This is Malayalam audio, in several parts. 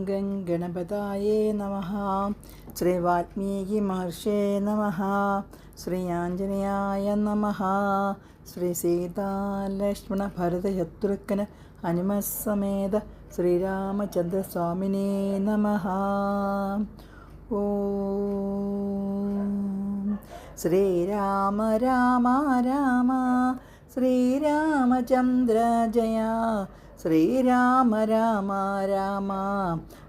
ഗംഗണപതായേ നമഃ. ശ്രീ വാൽമീകി മഹർഷേ നമഃ. ശ്രീ ആഞ്ജനേയായ നമഃ. ശ്രീ സീതാലക്ഷ്മണ ഭരതശത്രുഘ്ന ഹനുമസമേത ശ്രീരാമചന്ദ്രസ്വാമിനേ നമഃ. ഓം ശ്രീരാമ രാമ രാമ ശ്രീരാമചന്ദ്ര ജയ. ശ്രീരാമ രാമ രാമ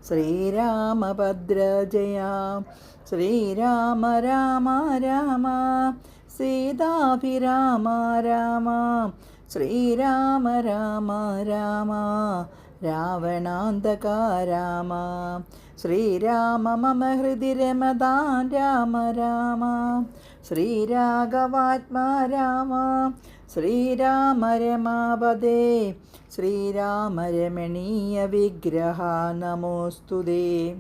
ശ്രീരാമഭദ്ര ജയ. ശ്രീരാമ രാമ രാമ സീതാഭിരാമ രാമ. ശ്രീരാമ രാമ രാമ രാവണാന്തക രാമ. ശ്രീരാമ മമ ഹൃദി രമതാൻ രാമ രാമ. ശ്രീരാഘവാത്മാ രാമ. ശ്രീരാമ രമാപദേ. ശ്രീരാമ രമണീയ വിഗ്രഹ നമോസ്തുതേ.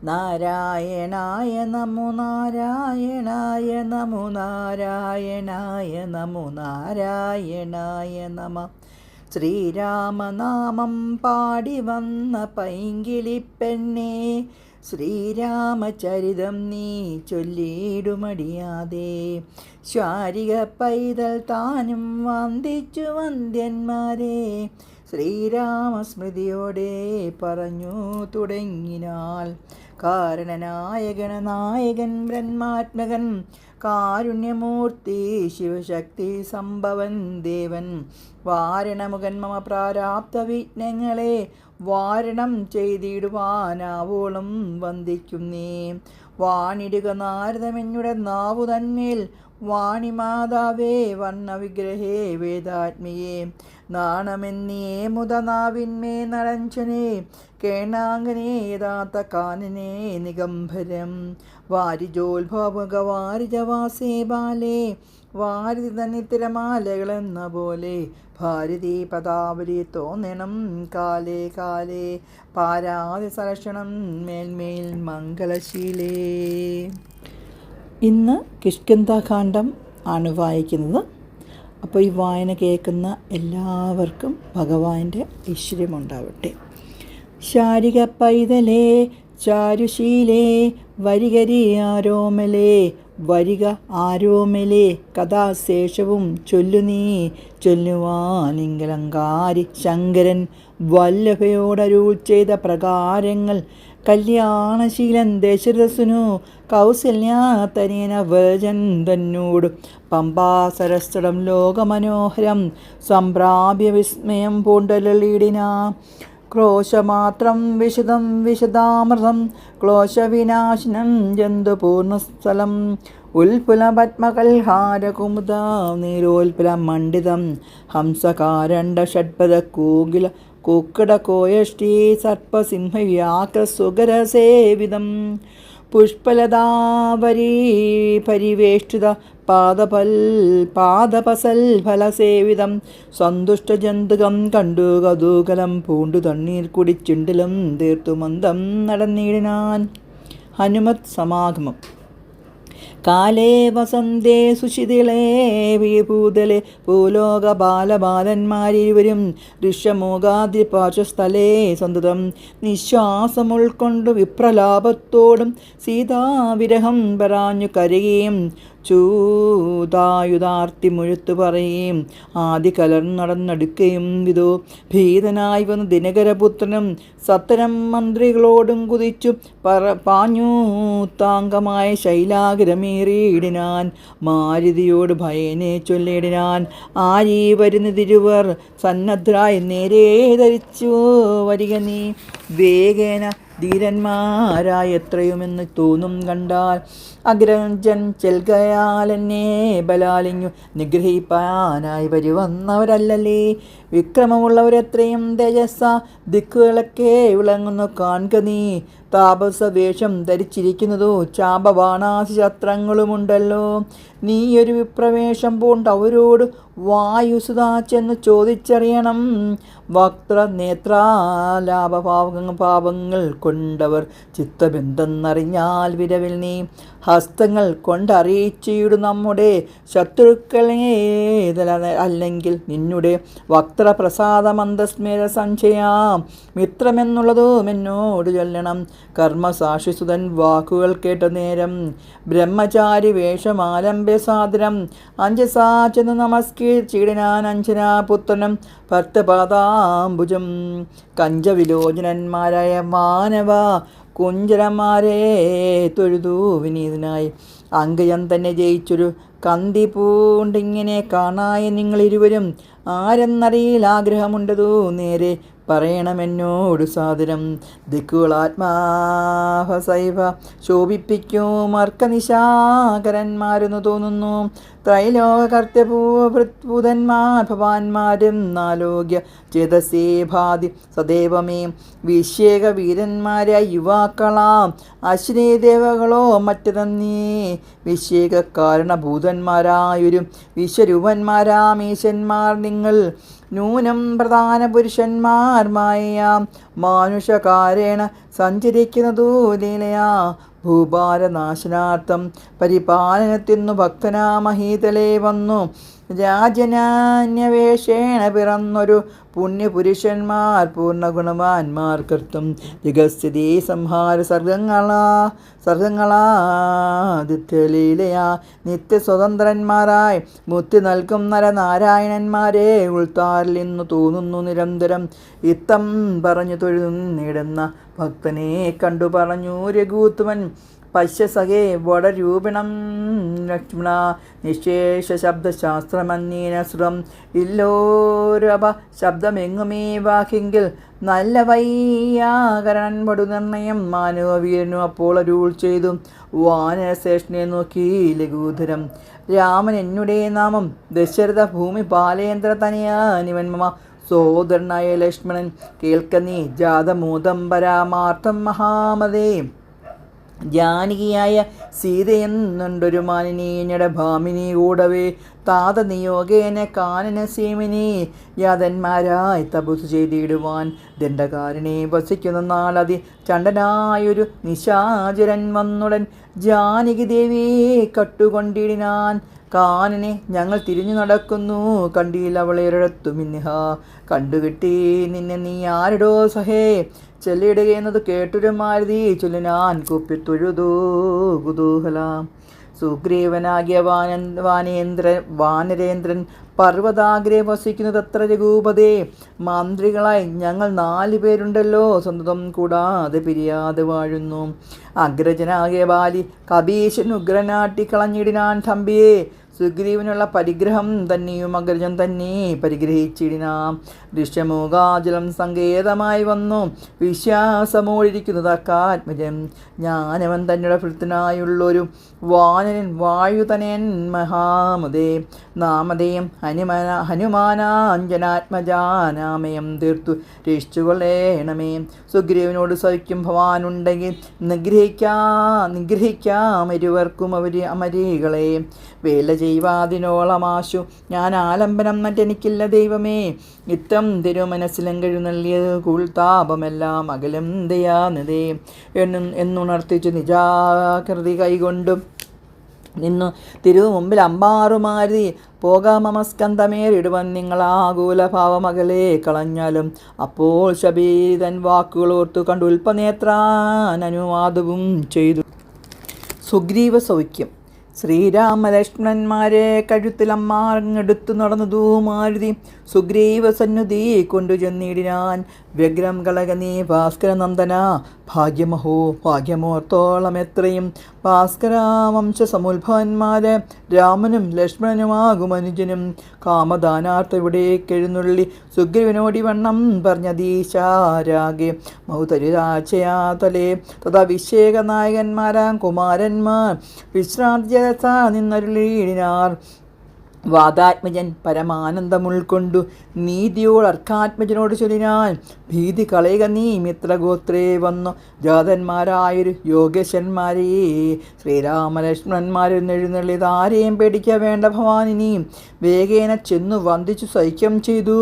നാരായണായ നമോ നാരായണായ നമോ നാരായണായ നമോ നാരായണായ നമ. ശ്രീരാമനാമം പാടി വന്ന പൈങ്കിളിപ്പെണ്ണേ, ശ്രീരാമചരിതം നീ ചൊല്ലിയിടുമടിയാതെ. ശാരിക പൈതൽ താനും വന്ദിച്ചു വന്ദ്യന്മാരെ, ശ്രീരാമസ്മൃതിയോടെ പറഞ്ഞു തുടങ്ങിനാൾ. കാരണനായ ഗണനായകൻ ബ്രഹ്മാത്മകൻ കാരുണ്യമൂർത്തി ശിവശക്തി സംഭവൻ ദേവൻ. വാരണമുഖൻ മമ പ്രാരാബ്ധ വിഘ്നങ്ങളെ വാരണം ചെയ്തിടുവാനാവോളം വന്ദിക്കുന്നേ. വാണിടുക നാരദമെന്നുടെ നാവു തന്മേൽ, വാണിമാതാവേ വർണ്ണവിഗ്രഹേ വേദാത്മിയേ. നാണമെന്നേ മുതനാവിന്മേ നടഞ്ചനെ, കേണാങ്കനെ യഥാർത്ഥ കാനനെ നിഗംഭരം. വാരിജോത്ഭവഗവാരിജവാസേ ബാലേ, വാരിധി തന്നിത്തിരമാലകളെന്ന പോലെ. ഭാരതി പദാവലി തോന്നണം കാലേ കാലേ, പാരാതി സലക്ഷണം മേൽമേൽ മംഗളശീലേ. ഇന്ന് കിഷ്കിന്ധാകാന്ഡം ആണ് വായിക്കുന്നത്. അപ്പോൾ ഈ വായന കേൾക്കുന്ന എല്ലാവർക്കും ഭഗവാന്റെ ഐശ്വര്യമുണ്ടാവട്ടെ. ശാരിക പൈതലേ ചാരുശീലേ, വരികരി ആരോമലേ വരിക ആരോമലേ. കഥാശേഷവും ചൊല്ലുനീ ചൊല്ലുവാനിങ്കലങ്കാരി ശങ്കരൻ വല്ലഭയോടരുൾ ചെയ്ത പ്രകാരങ്ങൾ. കല്യാണശീലൻ ദശരഥനു കൗസല്യാതനേന വചൻ തന്നോട്. പമ്പാസരസ്ഥടം ലോകമനോഹരം സംപ്രാപ്യ വിസ്മയം പൂണ്ടലിടിന. ക്രോശമാത്രം വിശദം വിശദാമൃതം ക്ലോശവിനാശനം ജന്തുപൂർണസ്ഥലം. ഉൽഫുല പത്മകൽഹാരകുമുദ നീരോൽഫുല മണ്ഡിതം. ഹംസകാരണ്ഡ ഷഡ്പദ കൂകില കുക്കടകോയഷ്ടി സർപ്പസിംഹവ്യാഘ്രസുഗരസേവിതം. പുഷ്പലതാവരീ പരിവേഷ്ടിത പാദപസൽഫലസേവിതം. സന്തുഷ്ടജന്തുകം കണ്ടു കൗതൂകലം പൂണ്ടു തണ്ണീർ കുടിച്ചിണ്ടിലും തീർത്തു മന്ദം നടന്നിടിനാൻ. ഹനുമത് സമാഗമം. കാലേ വസന്തേ സുശിതിളേ വിഭൂതലേ ഭൂലോക ബാലബാലന്മാരിരുവരും ഋഷമോകാദ്രി പാർശ്വസ്ഥലേ സന്തതം നിശ്വാസം ഉൾക്കൊണ്ടു വിപ്രലാപത്തോടും സീതാവിരഹം പറാഞ്ഞു കരയുകയും ചൂതായുധാർത്തി മുഴുത്തു പറയുകയും ആദി കലർന്നടന്നടുക്കുകയും വിധോ. ഭീതനായി വന്ന ദിനകരപുത്രനും സത്തരം മന്ത്രികളോടും കുതിച്ചു പാഞ്ഞു താങ്കമായ ശൈലാഗ്രമേറിയിടിനാൻ. മാരുതിയോട് ഭയനെ ചൊല്ലിയിടിനാൻ. ആരീ വരുന്നതിരുവർ സന്നദ്ധരായി നേരെ ധരിച്ചു വരിക നീ. വേഗേന ധീരന്മാരായ എത്രയുമെന്ന് തോന്നും കണ്ടാൽ. അഗ്രജൻ ചെൽകയാലെന്നെ ബലാലിഞ്ഞു നിഗ്രഹിപ്പാനായി വരുവന്നവരല്ലല്ലേ. വിക്രമമുള്ളവരെത്രയും തേജസ്സ ദിക്കുകളൊക്കെ വിളങ്ങുന്നു കാൺക നീ. താപസവേഷം ധരിച്ചിരിക്കുന്നതോ ചാപബാണാസി ശസ്ത്രങ്ങളുമുണ്ടല്ലോ. നീയൊരു വിപ്രവേശം പൂണ്ട് അവരോട് വായുസുതാ ചെന്ന് ചോദിച്ചറിയണം. വക്ത്ര നേത്രാലാപഭാവങ്ങൾ കൊണ്ടവർ ചിത്തബന്ധെന്നറിഞ്ഞാൽ വിരവിൽ നീ. ഹസ്തങ്ങൾ കൊണ്ടറിയിച്ചിടും നമ്മുടെ ശത്രുക്കളെ അല്ലെങ്കിൽ നിന്നുടെ വക്രപ്രസാദ മന്ദസ്മേര സംശയാ മിത്രമെന്നുള്ളതും എന്നോട് ചൊല്ലണം. കർമ്മസാക്ഷിസുതൻ വാക്കുകൾ കേട്ട നേരം ബ്രഹ്മചാരി വേഷമാലംബ്യസാദരം അഞ്ജസാചെന്ന് നമസ്കരിച്ചിടിനാൻ അഞ്ജനാപുത്രനും ഭക്തപാദാംബുജം. കഞ്ചവിലോചനന്മാരായ മാനവ കുഞ്ചരന്മാരെ തൊഴുതു വിനീതനായി അങ്കയം തന്നെ ജയിച്ചൊരു കന്തി പൂണ്ടിങ്ങനെ കാണായ നിങ്ങളിരുവരും ആരെന്നറിയിൽ ആഗ്രഹമുണ്ടതു നേരെ പറയണമെന്നോട് സാദരം. ദിക്കുകളാത്മാഭസൈവ ശോഭിപ്പിക്കും അർക്കനിശാകരന്മാരെന്നു തോന്നുന്നു. ത്രൈലോകകർത്യഭൂതന്മാർ ഭവാന്മാരും നാലോഗ്യ ചേതസേ ഭാതി സദേവമേ. വിശ്വേക വീരന്മാരായ യുവാക്കളാം അശ്വനീദേവകളോ മറ്റു തന്നീ. വിശ്വേക കാരണഭൂതന്മാരായൊരു വിശ്വരൂപന്മാരാം ഈശന്മാർ നിങ്ങൾ. നൂനം പ്രധാന പുരുഷന്മാർ മായയാം മാനുഷകാരേണ സഞ്ചരിക്കുന്നതു ലീലയാ. ഭൂഭാരനാശനാർത്ഥം പരിപാലനത്തിന്നു ഭക്തനാമഹീതലേ വന്നു. രാജനാന്യവേഷേണ പിറന്നൊരു പുണ്യപുരുഷന്മാർ പൂർണ്ണഗുണവാന്മാർ കർത്തും ജഗസ്ഥിതി സംഹാര സർഗങ്ങളാദിത്യലീലയാ. നിത്യസ്വതന്ത്രന്മാരായി മുക്തി നൽകും നരനാരായണന്മാരെ ഉൾത്താരിൽ നിന്നു തോന്നുന്നു നിരന്തരം. ഇത്തം പറഞ്ഞു തൊഴുന്നിടുന്ന ഭക്തനെ കണ്ടു പറഞ്ഞു രഘുത്തമൻ. പശ്യസഖേ വടരൂപിണം ലക്ഷ്മണ നിശേഷ ശബ്ദശാസ്ത്രമന്യീനസുരം. ഇല്ലോരപ ശബ്ദമെങ്ങുമേ വാക്കിങ്കിൽ നല്ല വൈയാകരണൻ വടുനിർണയം. മാനവവീരനു അപ്പോൾ അരുൾ ചെയ്തു വാനരശ്രേഷ്ഠനെ നോക്കി ലഘൂധരം. രാമൻ എന്നുടേ നാമം ദശരഥ ഭൂമി പാലേന്ദ്ര തനയാനിവൻ മമ സോദരനായ ലക്ഷ്മണൻ. കേൾക്ക നീ ജാതമൂതം പരാമാർത്ഥം മഹാമതേ. ജാനകിയായ സീതയെന്നുണ്ടൊരു മാനിനീഞ്ഞടെ ഭാമിനി കൂടവേ. താത നിയോഗേന കാനന സീമിനി യാതന്മാരായി തപസ്സു ചെയ്തിടുവാൻ ദണ്ഡകാരനെ വസിക്കുന്ന നാളതി ചണ്ടനായൊരു നിശാചരൻ വന്നുടൻ ജാനകി ദേവിയെ കട്ടുകൊണ്ടിടിനാൻ. കാനനെ ഞങ്ങൾ തിരിഞ്ഞു നടക്കുന്നു, കണ്ടില്ല അവളേറെടുത്തു മിന്നിഹ. കണ്ടുകിട്ടി നിന്നെ നീ ആരുടോ സഹേ. ചെല്ലിടുകയെന്നത് കേട്ടൊരു മാരുതി ചൊല്ലിനാൻ കുപ്പിത്തൊഴുതൂ കുതൂഹല. സുഗ്രീവനാകിയ വാനരേന്ദ്രൻ പർവ്വതാഗ്രേ വസിക്കുന്നതത്ര രഘൂപതേ. മന്ത്രികളായി ഞങ്ങൾ 4 പേരുണ്ടല്ലോ, സ്വന്തം കൂടാതെ പിരിയാതെ വാഴുന്നു. അഗ്രജനാകിയ ബാലി കപീശൻ ഉഗ്രനാട്ടി കളഞ്ഞിടിനാൻ തമ്പിയെ. സുഗ്രീവനുള്ള പരിഗ്രഹം തന്നെയും അഗ്രജൻ തന്നെ പരിഗ്രഹിച്ചിടിനാം. ദൃശ്യമൂകാജലം സങ്കേതമായി വന്നു വിശ്വാസമോടിരിക്കുന്നത് അക്കാത്മജൻ. ജ്ഞാനവൻ തന്നെയുടെ ഭൃത്തനായുള്ളൊരു വാനരൻ വായുതനയൻ മഹാമതേ. നാമധേയം ഹനുമാനാഞ്ജനാത്മജാനാമയം തീർത്തു രക്ഷിച്ചുകൊള്ളേണമേ. സുഗ്രീവനോട് സൗഖ്യം ഭവാനുണ്ടെങ്കിൽ നിഗ്രഹിക്കാം ഇരുവർക്കും അമരികളെ. വേല ചെയ്യുവാതിനോളമാശു ഞാൻ ആലംബനം മറ്റെനിക്കില്ല ദൈവമേ. ഇത്തം തിരുമനസ്സിലും കഴിയുന്നള്ളിയത് കൂൾതാപമെല്ലാം അകലം ദയാനിതേ എന്നുണർത്തിച്ചു നിജാകൃതി കൈകൊണ്ടും നിന്നു തിരുമുമ്പിൽ അമ്പാറുമാരി. പോകാമസ്കന്ധമേറിടുവൻ നിങ്ങളാകൂലഭാവമകലെ കളഞ്ഞാലും. അപ്പോൾ ശബീതൻ വാക്കുകളോർത്തു കണ്ടു ഉൽപ്പനേത്രാൻ അനുവാദവും ചെയ്തു. സുഗ്രീവ സൗഖ്യം. ശ്രീരാമലക്ഷ്മണന്മാരെ കഴുത്തിലമ്മാറങ്ങെടുത്തു നടന്നതു മാരുതി. സുഗ്രീവ സന്നുധി കൊണ്ടു ചെന്നിടിനാൻ. വ്യഗ്രം കളകനീ ഭാസ്കരനന്ദന ഭാഗ്യമഹോ ഭാഗ്യമോർത്തോളം എത്രയും. ഭാസ്കരാവംശ സമുത്ഭവന്മാരെ രാമനും ലക്ഷ്മണനുമാകും അനുജനും. കാമദാനാർത്ഥ ഇവിടേക്കെഴുന്നള്ളി സുഗ്രീവനോടി വണ്ണം പറഞ്ഞതീശാരാകെ മൗതരിരാജയാതലേ. തഥാ വിശേക നായകന്മാരാം കുമാരന്മാർ വിശ്രാന്തി നിന്നരുളിയിടിനാർ. വാദാത്മജൻ പരമാനന്ദം ഉൾക്കൊണ്ടു നീതിയോട് അർക്കാത്മജനോട് ചൊല്ലിനാൻ. ഭീതി കളയുക നീ മിത്രഗോത്രേ വന്നു ജാതന്മാരായൊരു യോഗേശന്മാരേ. ശ്രീരാമലക്ഷ്മണന്മാരെന്നെഴുന്നള്ളിയത് ആരെയും പേടിക്ക വേണ്ട ഭവാനിനി. വേഗേന ചെന്നു വന്ദിച്ചു സൈക്യം ചെയ്തു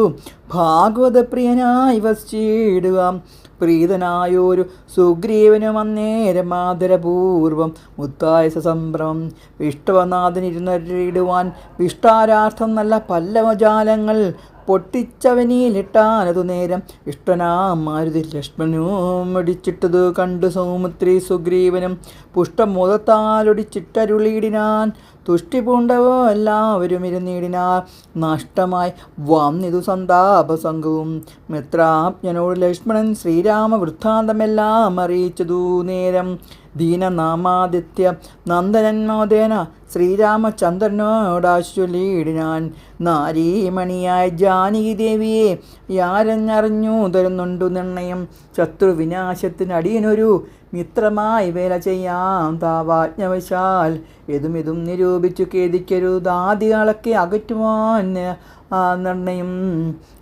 ഭാഗവതപ്രിയനായി വസിച്ചിടുക. പ്രീതനായൊരു സുഗ്രീവനും അന്നേരം ആദരപൂർവം മുത്തായ സസംഭ്രമം വിഷ്ടവനാഥനിരുന്നരിടുവാൻ വിഷ്ടാരാർത്ഥം നല്ല പല്ലവജാലങ്ങൾ പൊട്ടിച്ചവനിലിട്ടാനതു നേരം ഇഷ്ടനാം മാരുതി ലക്ഷ്മണനും ഒടിച്ചിട്ടതു കണ്ടു സൗമിത്രി സുഗ്രീവനും പുഷ്ടമോദത്താലൊടിച്ചിട്ടരുളിയിടിനാൻ. തുഷ്ടി പൂണ്ടവോ എല്ലാവരും ഇരുന്നിടിനാർ. നഷ്ടമായി വന്നിതു സന്താപസംഘവും. മിത്രാജ്ഞനോട് ലക്ഷ്മണൻ ശ്രീരാമ വൃത്താന്തമെല്ലാം അറിയിച്ചതു നേരം ദീനനാമാദിത്യ നന്ദനന്മോദേന ശ്രീരാമചന്ദ്രനോടാശുചൊല്ലിയിടിനാൻ. നാരീമണിയായ ജാനകി ദേവിയെ യാരെന്നറിഞ്ഞു തരുന്നുണ്ടു നിർണയം. ശത്രുവിനാശത്തിനടിയനൊരു മിത്രമായി വേല ചെയ്യാം താവാജ്ഞവശാൽ. ഇതും നിരൂപിച്ചു ഖേദിക്കരുതാദികളൊക്കെ അകറ്റുവാൻ നിർണയം.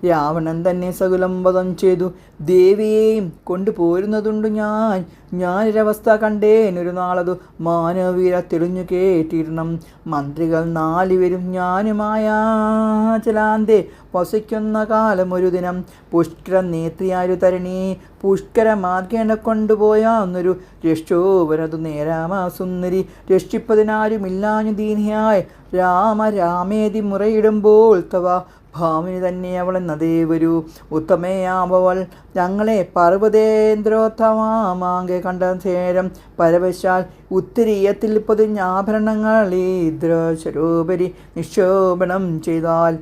രാവണൻ തന്നെ സകുലം വധം ചെയ്തു ദേവിയെയും കൊണ്ടുപോരുന്നതുണ്ട് ഞാനൊരവസ്ഥ കണ്ടേനൊരു നാളതു മാനവീര തെളിഞ്ഞു കേട്ടിരണം. മന്ത്രികൾ 4 പേരും ഞാനുമായ ചലാന്തേ വസിക്കുന്ന കാലം ഒരു ദിനം പുഷ്കര നേത്രിയാരു തരണി പുഷ്കരമാർഗേണ കൊണ്ടുപോയാന്നൊരു രക്ഷോവനതു നേരാമാസുന്ദരി രക്ഷിപ്പതിനാരുമില്ലാഞ്ഞു ദീനിയായി രാമേതി മുറയിടുമ്പോൾ തവ ഭാമിനി തന്നെ അവളെന്നതേ വരൂ. ഉത്തമയാവൾ ഞങ്ങളെ പർവ്വതേന്ദ്രോത്തമാകെ കണ്ട നേരം പരവശാൽ ഉത്തരീയത്തിൽ പൊതിഞ്ഞാഭരണങ്ങളീദ്രശരോപരി നിക്ഷോഭണം ചെയ്താൽ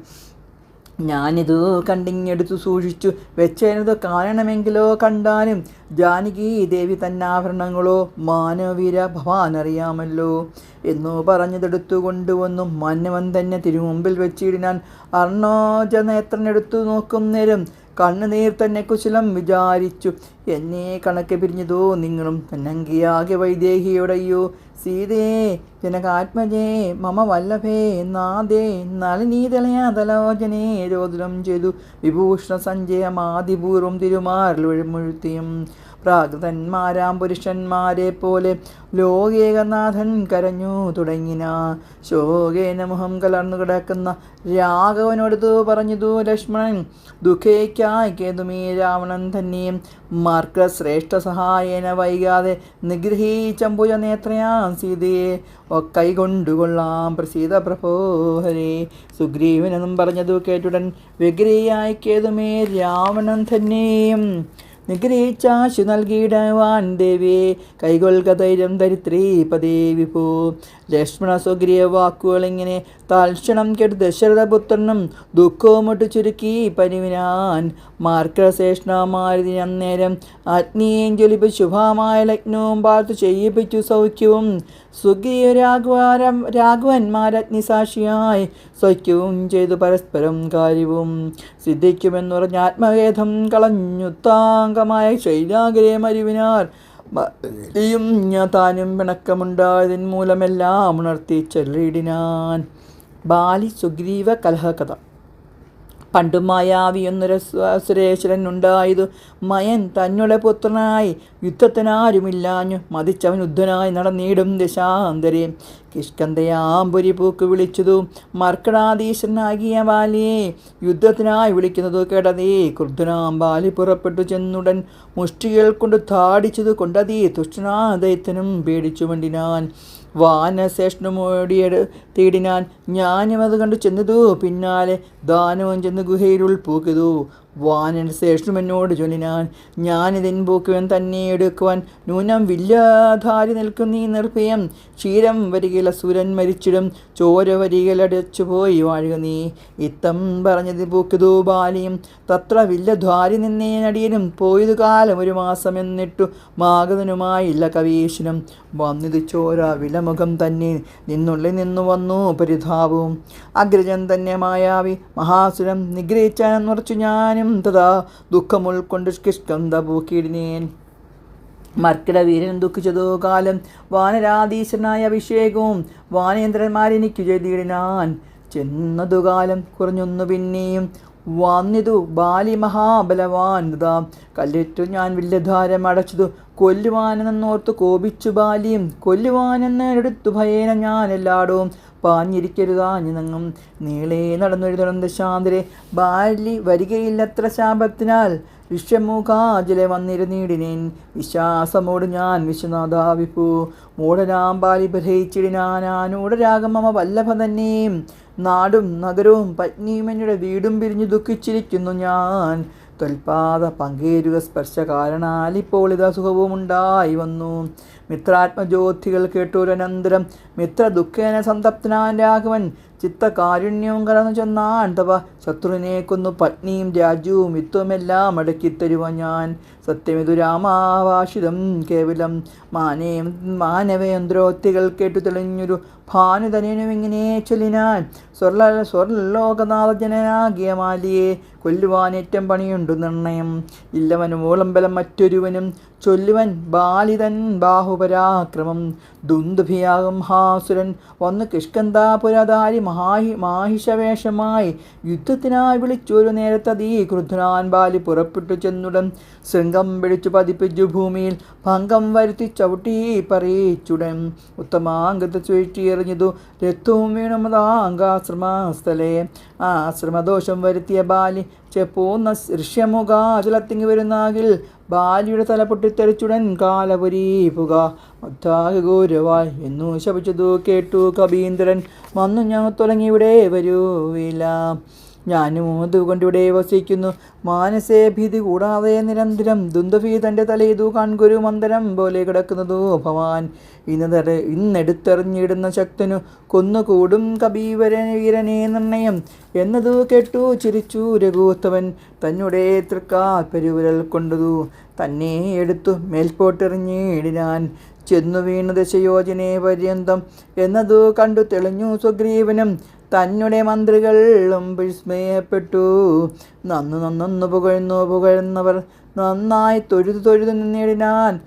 ഞാനിതു കണ്ടിങ്ങെടുത്തു സൂക്ഷിച്ചു വെച്ചത് കാണണമെങ്കിലോ കണ്ടാലും ജാനകി ദേവി തന്നാഭരണങ്ങളോ മാനവീര ഭവാനറിയാമല്ലോ എന്നു പറഞ്ഞതെടുത്തു കൊണ്ടുവന്നു മന്നവൻ തന്നെ തിരുമുമ്പിൽ വെച്ചിടിനാൻ. അർണോജനേത്രനെടുത്തു നോക്കും നേരം കണ്ണുനീർ തന്നെ കുശലം വിചാരിച്ചു. എന്നെ കണക്കെ പിരിഞ്ഞതോ നിങ്ങളും തന്നങ്കിയാകെ വൈദേഹിയോടയ്യോ സീതേ ജനകാത്മജേ മമ വല്ലഭേ നാദേ നളിനീതലയാതലോചനേ രോദനം ചെയ്തു വിഭൂഷണ സഞ്ജയമാതിപൂർവം തിരുമാറിലൊഴിമുഴുത്തിയും. പ്രാകൃതന്മാരാം പുരുഷന്മാരെ പോലെ ലോകേകനാഥൻ കരഞ്ഞു തുടങ്ങിന. ശോകേന മുഖം കലർന്നു കിടക്കുന്ന രാഘവനോടു പറഞ്ഞതു ലക്ഷ്മണൻ. ദുഃഖേക്കായി കേതുമീ രാവണൻ തന്നെയും മാർഗശ്രേഷ്ഠ സഹായേന വൈകാതെ നിഗ്രഹീച്ചമ്പുജ നേത്രയാം സീതയെ കൈകൊണ്ടുകൊള്ളാം പ്രസീത പ്രഭോഹരേ. സുഗ്രീവനെന്നും പറഞ്ഞതു കേട്ടുടൻ വ്യഗ്രയായി കേതുമേ രാവണൻ തന്നെയും നിഗ്രഹിച്ചാശു നൽകിയിടുവാൻ ദേവിയെ കൈകൊൽക ധൈര്യം ധരിത്രീപദേ വിഭോ. ലക്ഷ്മണ സുഗ്രീവ വാക്കുകളിങ്ങനെ തൽക്ഷണം കേട്ട് ദശരഥപുത്രനും ദുഃഖവുമൊട്ട് ചുരുക്കി പരിവിനാൻ. മാർക്കശേഷണമാരുതി അന്നേരം അഗ്നിയും ജ്വലിപ്പ് ശുഭമായ ലഗ്നവും പാർത്തു ചെയ്യിപ്പിച്ചു സൗഖ്യവും. സുഗ്രീവ രാഘവന്മാരഗ്നിസാക്ഷിയായി സൗഖ്യവും ചെയ്തു പരസ്പരം കാര്യവും സിദ്ധിക്കുമെന്നു പറഞ്ഞ ആത്മവേദം കളഞ്ഞുത്താംഗമായ ശൈലാഗ്രേ മരുവിനാർ. താനും പിണക്കമുണ്ടായതിൻ മൂലമെല്ലാം ഉണർത്തി ചൊല്ലിയിടിനാൻ. ബാലി സുഗ്രീവ കലഹകഥ. പണ്ടു മായാവിയൊന്നൊരു സുരേശ്വരൻ ഉണ്ടായതു. മയൻ തന്നുടെ പുത്രനായി യുദ്ധത്തിനാരുമില്ലാഞ്ഞു മതിച്ചവൻ യുദ്ധനായി നടന്നിടും ദശാന്തരെ. കിഷ്കന്ധയാമ്പുരി പൂക്ക് വിളിച്ചതു മർക്കടാധീശനാകിയ ബാലിയെ യുദ്ധത്തിനായി വിളിക്കുന്നതു കേട്ടതേ ക്രുദ്ധനാം ബാലി പുറപ്പെട്ടു ചെന്നുടൻ മുഷ്ടികൾ കൊണ്ട് താടിച്ചതു കൊണ്ടതേ തുഷ്ടനാദൈത്യനും പേടിച്ചു വണ്ടിനാൻ. വാനശേഷനുമോടിയത് തേടിനാൻ. ഞാനും അത് കണ്ടു ചെന്നതു പിന്നാലെ ദാനവും ചെന്ന് ഗുഹയിലുൾ പൂക്കിതു. വാനൻ ശേഷനും എന്നോട് ചൊല്ലിനാൻ. ഞാനിതിൻ പൂക്കുവൻ തന്നെ എടുക്കുവാൻ നൂനം വില്ലാധാരി നിൽക്കുന്നീ നിർഭയം. ക്ഷീരം വരികിൽ അസുരൻ മരിച്ചിടും ചോര വരികിലടച്ചുപോയി വാഴുക നീ. ഇത്തം പറഞ്ഞത് പൂക്കിതു ബാലിയും. തത്ര വില്ലധാരി നിന്നേ നടിയനും പോയതു കാലം 1 മാസം എന്നിട്ടു മാഗതനുമായില്ല കവീശനും. വന്നിതു ചോര വിലമുഖം തന്നെ നിന്നുള്ളിൽ നിന്നു വന്നു പരിതാപവും. അഗ്രജൻ തന്നെ മായാവി മഹാസുരം നിഗ്രഹിച്ചാനുറച്ചു ഞാനും തഥാ ദുഃഖം ഉൾക്കൊണ്ട് കിഷ്കന്ധ പൂക്കിയിടിനേൻ. മർക്കിട വീരൻ ദുഃഖിച്ചതോ കാലം വാനരാധീശനായ അഭിഷേകവും വാനേന്ദ്രന്മാരെനിക്കു ചെയ്തിടിനാൻ. ചെന്നതുകാലം കുറഞ്ഞൊന്നു പിന്നെയും വന്നിതു ബാലി മഹാബലവാൻ. കല്ലിട്ടു ഞാൻ വില്ലധാരം അടച്ചതു കൊല്ലുവാനെന്നോർത്തു കോപിച്ചു ബാലിയും. കൊല്ലുവാനെന്നെടുത്തു ഭയേന ഞാൻ എല്ലായിടവും പാഞ്ഞിരിക്കരുതാഞ്ഞുനങ്ങും നീളേ നടന്നൊരു ദുരന്തശാന്തരെ ബാലി വരികയില്ലത്ര ശാപത്തിനാൽ ഋഷ്യമുഖാജലെ വന്നിരുന്നീടിനേൻ വിശ്വാസമോട് ഞാൻ വിശ്വനാഥാ വിഭു മൂഢനാം ബാലി ഗ്രഹിച്ചിടിനാനൂഢരാഗം മമ വല്ലഭ തന്നെയും നാടും നഗരവും പത്നിയും എന്നയുടെ വീടും പിരിഞ്ഞു ദുഃഖിച്ചിരിക്കുന്നു ഞാൻ തൊൽപാദ പങ്കേരുക സ്പർശ കാരണാൽ ഇപ്പോൾ ഇതാ സുഖവും ഉണ്ടായി വന്നു. മിത്രാത്മജ്യോതികൾ കേട്ടൊരനന്തരം മിത്ര ദുഃഖേന സന്തപ്തനാൻ രാഘവൻ ചിത്തകാരുണ്യവും കലർന്നു ചെന്നാൻ തവ ശത്രുവിനെ കൊന്നു പത്നിയും രാജ്യവും വിത്വമെല്ലാം അടക്കിത്തരുവാൻ ഞാൻ സത്യമിതു രാമാഭാഷിതം കേവലം മാനവേന്ദ്രോക്തികൾ കേട്ടു തെളിഞ്ഞൊരു ഭാനുതനുമിങ്ങനെ ചൊല്ലിനാൻ സ്വർലോകനാഥജനാകിയ മാലിയെ കൊല്ലുവാനേറ്റം പണിയുണ്ടു നിർണയം ഇല്ലവനും ഓളമ്പലം മറ്റൊരുവനും ചൊല്ലുവൻ ബാലിതൻ ബാഹുപരാക്രമം ദുന്ദുഭിയാകും ഹാസുരൻ വന്ന് കിഷ്കന്താപുരധാരി മാഹിഷവേഷമായി യുദ്ധത്തിനായി വിളിച്ചൊരു നേരത്തതീ ക്രുദ്ധനാൻ ബാലി പുറപ്പെട്ടു ചെന്നുടൻ ശൃംഗം പിടിച്ചു പതിപ്പിച്ചു ഭൂമിയിൽ ഭംഗം വരുത്തി ചവിട്ടി പറയിച്ചുടൻ ഉത്തമാംഗത്തെ ചുഴറ്റിയെറിഞ്ഞതു രക്തവും വീണുമതാംഗാശ്രമസ്ഥലേ ആശ്രമദോഷം വരുത്തിയ ബാലി ചെപ്പോന്ന ഋഷ്യമുഖാചലത്തിങ്ങി വരുന്നാകിൽ ബാലിയുടെ തല പൊട്ടിത്തെറിച്ചുടൻ കാലപുരീ പുക മൊത്താകെ ഗൗരവായി എന്നു ശപിച്ചതു കേട്ടു കബീന്ദ്രൻ വന്നു ഞാൻ തുടങ്ങിയിവിടെ വരൂവില്ല ഞാനും അതുകൊണ്ടിവിടെ വസിക്കുന്നു മാനസേ ഭീതി കൂടാതെ നിരന്തരം ദുന്ദഭീ തൻ്റെ തലയിതു കൺകുരു മന്ദരം പോലെ കിടക്കുന്നതു ഭവാൻ ഇന്നെടുത്തെറിഞ്ഞിടുന്ന ശക്തനു കൊന്നുകൂടും കബീവീരനെ നിർണയം എന്നതു കേട്ടു ചിരിച്ചു രഘുത്തവൻ തന്നെ തൃക്കാൽ പെരുവിരൽ കൊണ്ടതു തന്നെ എടുത്തു മേൽപോട്ടെറിഞ്ഞിടിനാൻ ചെന്നു വീണു ദശയോജനെ പര്യന്തം എന്നതു കണ്ടു തെളിഞ്ഞു സുഗ്രീവനും തന്നെ മന്ത്രികളും വിസ്മയപ്പെട്ടു. നന്നു പുകഴുന്നവർ നന്നായി തൊഴുതു നിന്നിടിനാൻ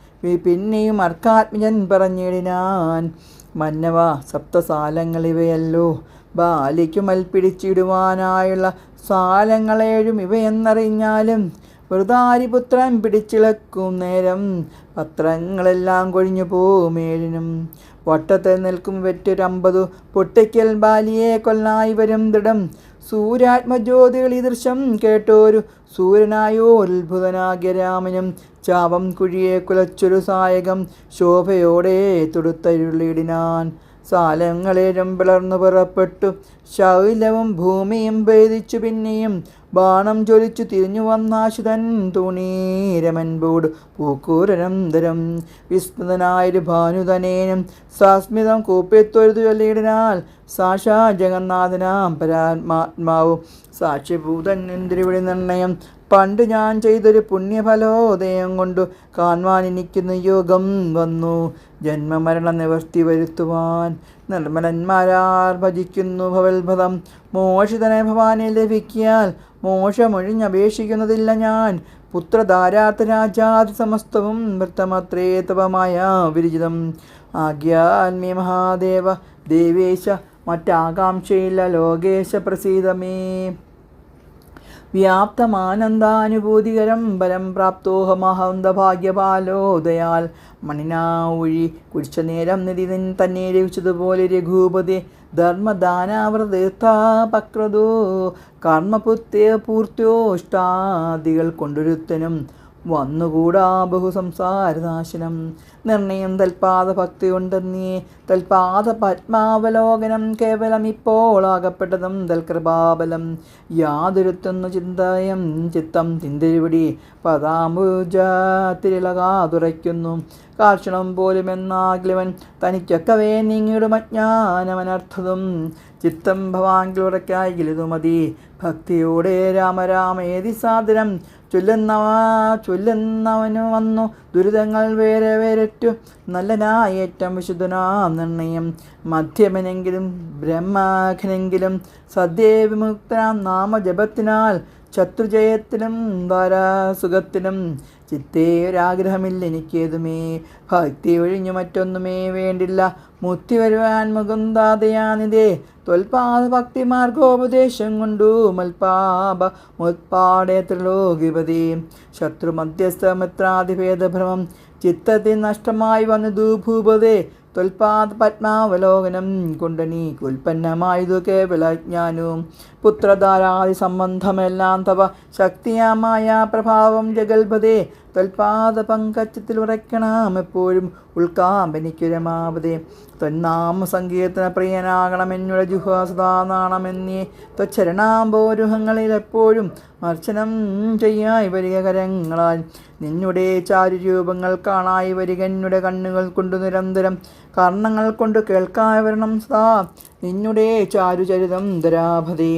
പിന്നെയും അർക്കാത്മജൻ പറഞ്ഞിടിനാൻ മന്നവ സപ്തസാലങ്ങളിവയല്ലോ ബാലിക്കു മൽപ്പിടിച്ചിടുവാനായുള്ള സാലങ്ങളേഴും ഇവയെന്നറിഞ്ഞാലും വൃതാരിപുത്രൻ പിടിച്ചിളക്കും നേരം പത്രങ്ങളെല്ലാം കൊഴിഞ്ഞു പോമേഴിനും വട്ടത്തിൽ നിൽക്കും വെറ്റൊരമ്പതു പൊട്ടിക്കൽ ബാലിയെ കൊല്ലായി വരും ദൃഢം സൂര്യാത്മജ്യോതികൾ ഈ ദൃശ്യം കേട്ടോരു സൂര്യനായോ അത്ഭുതനാകിയ രാമനും ചാപം കുഴിയെ കുലച്ചൊരു സായകം ശോഭയോടെ തൊടുത്തരുളിടിനാൻ സാലങ്ങളേരും പിളർന്നു പുറപ്പെട്ടു ശൈലവും ഭൂമിയും ഭേദിച്ചു പിന്നെയും ബാണം ജ്വലിച്ചു തിരിഞ്ഞു വന്നാശുതൻ തുണീരമൻപോട് പൂക്കൂരനന്തരം വിസ്മൃതനായൊരു ഭാനുതനേനും സാസ്മിതം കൂപ്പിത്തൊഴുതു ചൊല്ലിയിടിനാൽ സാക്ഷാ ജഗന്നാഥനാം പരാത്മാത്മാവും സാക്ഷിഭൂതൻ എന്തിരിവിടെ നിർണയം പണ്ട് ഞാൻ ചെയ്തൊരു പുണ്യഫലോദയം കൊണ്ടു കാണുവാൻ എനിക്കുന്ന യോഗം വന്നു ജന്മമരണ നിവർത്തി വരുത്തുവാൻ നിർമ്മലന്മാരാർ ഭജിക്കുന്നു ഭവൽഭദം മോഷിതനെ ഭവാനെ ലഭിക്കിയാൽ മോശമൊഴിഞ്ഞപേക്ഷിക്കുന്നതില്ല ഞാൻ പുത്രധാരാർത്ഥ രാജാതി സമസ്തവും വൃത്തമത്രേ തപമായ വിരചിതം ആഗ്യാൽ മേ മഹാദേവ ദേവേശ മറ്റാകാംക്ഷയില്ല ലോകേശ പ്രസീദമേ വ്യാപ്തമാനന്ദാനുഭൂതികരം ബലം പ്രാപ്തോഹമഹന്തഭാഗ്യപാലോദയാൽ മണിനാ ഒഴി കുടിച്ച നേരം നിധി തന്നെ രവിച്ചതുപോലെ രഘൂപതി ധർമ്മദാനാവൃതീർത്ഥാപക്രതോ കർമ്മപുത്രേ പൂർത്തിയോഷ്ടാദികൾ കൊണ്ടൊരുത്തനും വന്നുകൂടാ ബഹുസംസാരനാശനം നിർണയം തൽപാദ ഭക്തി കൊണ്ടെന്നീ തൽപാദ പത്മാവലോകനം കേവലം ഇപ്പോൾ ആകപ്പെട്ടതും തൽകൃപാബലം യാതൊരുത്തുന്നു ചിന്തയം ചിത്തം തിന്തിരിവിടി പദാംബുജത്തിരിളകാതുറയ്ക്കുന്നു കാർഷണം പോലും എന്നാഗ്ലവൻ തനിക്കൊക്കവേ നീങ്ങിയിടും അജ്ഞാനമനർത്ഥതും ചിത്തം ഭവാങ്കിലുറയ്ക്കായി ഗിലിതു മതി ഭക്തിയോടെ രാമരാമേതി സാദരം ചൊല്ലുന്നവനു വന്നു ദുരിതങ്ങൾ വേറെ വേറെറ്റു നല്ലനായേറ്റം വിശുദ്ധനാം നിർണയം മധ്യമനെങ്കിലും ബ്രഹ്മാഖനെങ്കിലും സദ്യേ വിമുക്തനാം നാമജപത്തിനാൽ ശത്രുജയത്തിലും ധാരാസുഖത്തിലും ചിത്തേ ഒരാഗ്രഹമില്ല എനിക്കേതുമേ ഭക്തി ഒഴിഞ്ഞു മറ്റൊന്നുമേ വേണ്ടില്ല മുക്തി വരുവാൻ മുകുന്ദാതയാനിതേ ത്വൽപാദ ഭക്തി മാർഗോപദേശം കൊണ്ടു മൽപാപ മുത്പാടേ ത്രിലോകിപതി ശത്രു മധ്യസ്ഥ മിത്രാതിഭേദഭ്രമം ചിത്തത്തിൽ നഷ്ടമായി വന്നതു ഭൂപതേ ത്വൽപാദ പത്മാവലോകനം കൊണ്ടെനിക്കുൽപ്പന്നമായതു കേവലജ്ഞാനവും പുത്രധാരാദി സംബന്ധമെല്ലാം തവ ശക്തിയാമായ പ്രഭാവം ജഗൽപതേ ത്വൽപാദ പങ്കജത്തിൽ ഉറയ്ക്കണം എപ്പോഴും ഉൾക്കാമ്പനിക്കു രമാപതേ ത്വന്നാമ സങ്കീർത്തന പ്രിയനാകണമെന്നുടെ ജുഹ സദാ നാണമെന്നേ ത്വച്ചരണാംബോരുഹങ്ങളിൽ എപ്പോഴും അർച്ചനം ചെയ്യായി വരിക കരങ്ങളാൽ നിന്നുടെ ചാരുരൂപങ്ങൾ കാണായി വരിക എന്നുടെ കണ്ണുകൾ കൊണ്ട് നിരന്തരം കർണങ്ങൾ കൊണ്ട് കേൾക്കായി വരണം സദാ നിന്നുടെ ചാരുചരിതം ധരാഭതേ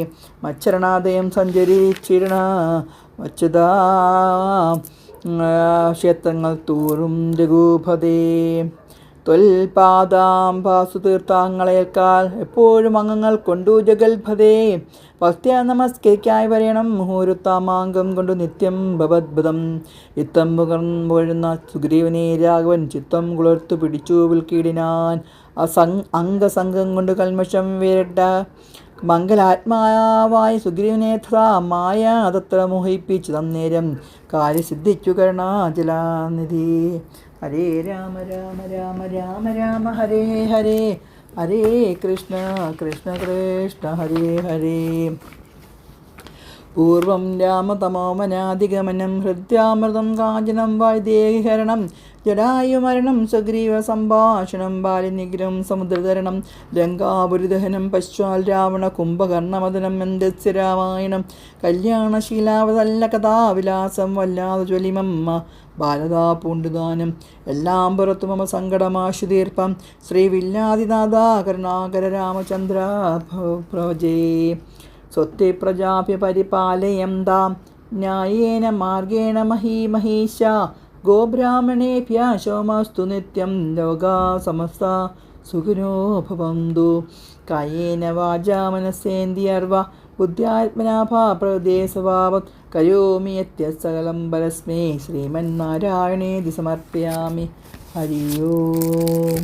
മച്ചരണാദയം സഞ്ചരിച്ചിരണ വച്ചതാ ക്ഷേത്രങ്ങൾ തോറും രഘുപതേ ത്വൽപാദാംഭാസു തീർത്ഥാങ്ങളേൽക്കാൽ എപ്പോഴും അംഗങ്ങൾ കൊണ്ടു ജഗൽഭതേ ഭക്തിയ നമസ്കരിക്കായി വരയണം മുഹൂർത്താമാങ്കം കൊണ്ടു നിത്യം ഭവദ്ഭുതം ഇത്തം പുകർന്നുപോഴുന്ന സുഗ്രീവനെ രാഘവൻ ചിത്തം കുളിർത്തു പിടിച്ചു വിൽക്കീടിനാൻ അംഗസംഘം കൊണ്ട് കൽമഷം വേറിട്ട മംഗലാത്മാവായ സുഗ്രീവനെ മായ അതത്ര മോഹിപ്പിച്ചു തന്നേരം കാര്യസിദ്ധിച്ചു കരുണാജലാനിധി. ഹരേ രാമ രാമ രാമ രാമ രാമ ഹരേ ഹരേ ഹരേ കൃഷ്ണ കൃഷ്ണ കൃഷ്ണ ഹരേ ഹരേ. പൂർവം രാമതമോമനാധിഗമനം ഹൃദ്യാമൃതം കാഞ്ചനം വൈദേഹിഹരണം ജടായുമരണം സുഗ്രീവ സംഭാഷണം ബാലിനിഗ്രഹം സമുദ്രതരണം ലങ്കാപുരിദഹനം പശ്ചാൽ രാവണ കുംഭകർണമദനം എന്തസ്യ രാമായണം കല്യാണശീലാവതല്ല കഥാവിലാസം വല്ലാതെ ജ്വലിമമ്മ ബാലതാ പൂണ്ടുദാനം എല്ലാം പുറത്തു മമ സങ്കടമാശു തീർപ്പം ശ്രീവില്ലാതിനാഥ കരുണാകര രാമചന്ദ്ര പ്രജേ സ്വത്തെ പ്രജാഭ്യ പരിപാലയം താം ന്യായേന മാർഗേണ മഹീമഹീശ ഗോബ്രാഹ്മണേഭ്യ ശോമസ്തു നിത്യം ലോകാ സമസ്ത സുഖിനോ ഭവന്തു. കായേന വാചാ മനസ്സേന്ദ്രിയർവ ബുദ്ധ്യാത്മനാഭാ പ്രകൃതേ സ്വഭാവത് കരോമി യത്സകലം പരസ്മൈ ശ്രീമന്നാരായണേതി സമർപ്പയാമി. ഹരി ഓം.